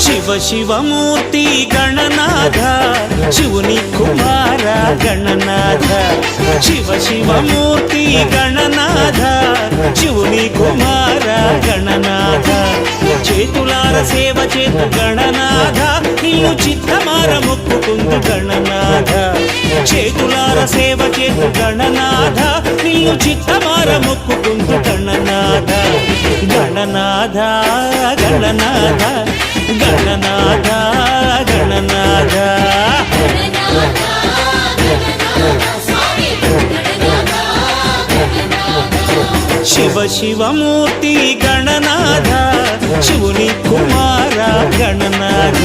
శివ శివమూర్తి గణనాథ శివుని కుమార గణనాథ శివ శివమూర్తి గణనాథ శివుని కుమార గణనాథ చేతులార సేవ చేతు గణనాథ నిన్ను చిత్తమార మొక్కుకుందు గణనాథ చేతులార సేవ చేతు గణనాథ నిన్ను చిత్తమార మొక్కుకుందు గణనాథ గణనాథ గణనాథ గణనాథ గణనాథ శివ శివమూర్తి గణనాథ శివుని కుమార గణనాథ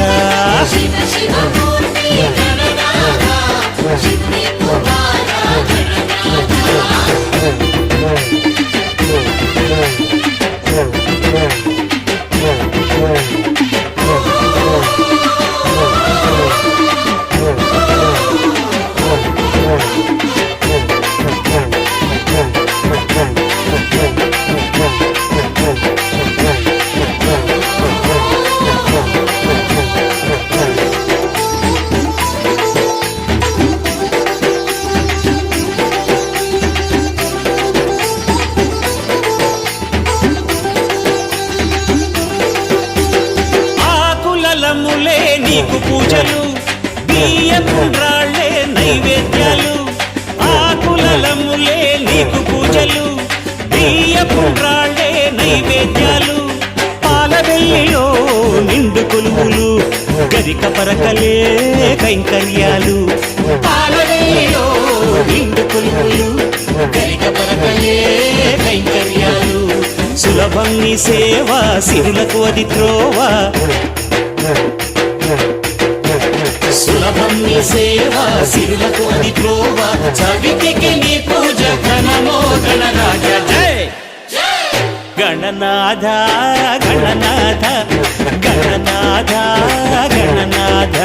నీకు పూజలు బియ్యపుండ్రాళ్ళే నైవేద్యాలు ఆకులములే నీకు పూజలు బియ్యపుండ్రాళ్ళే నైవేద్యాలు పాలవెల్లిలో నిండు కొలువులు గరిక పరకలే కైంకర్యాలు పాలవెల్లిలో నిండు కొలువులు గరిక పరకలే కైంకర్యాలు సులభం నీ సేవ సిరులకు అది త్రోవ సులభం నీ సేవ సిరులకు అది త్రోవ చవితికి నీ పూజ ఘనమో గణరాజ జై గణనాథ గణనాథ గణనాథ గణనాథ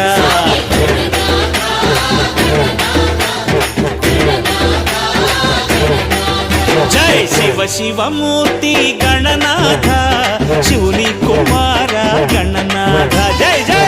జై శివ శివమూర్తి గణనాథ శివుని కుమార గణనాథ జై జై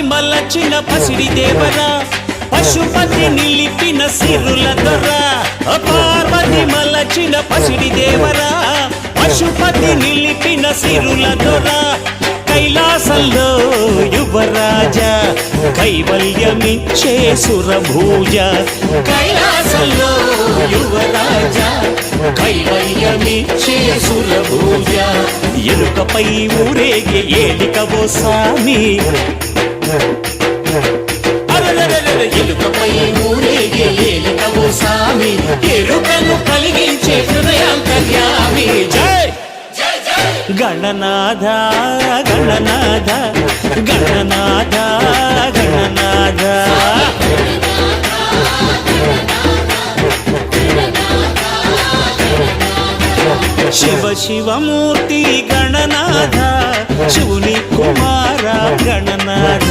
మల్లచిన పసిడి దేవరా పశుపతి నిలిపిన సిరుల దొర పార్వతి మల్లచిన పసిడి దేవరా పశుపతి నిలిపిన సిరుల దొర కైలాసంలో యువరాజ కైవల్యమిచ్చే సురభూజ కైలాసంలో యువరాజ కైవల్యమిచ్చే సురభూజ ఎలుకపై ఊరేగే ఏలికవో సామి ఎలుకపై ఊరేగే ఏలికవో సామి ఎరుకను కలిగించే హృదయాంతర్యామి జై గణనాథ గణనాథ గణనాథ గణనాథ శివ శివమూర్తి గణనాథ శివుని కుమార గణనాథ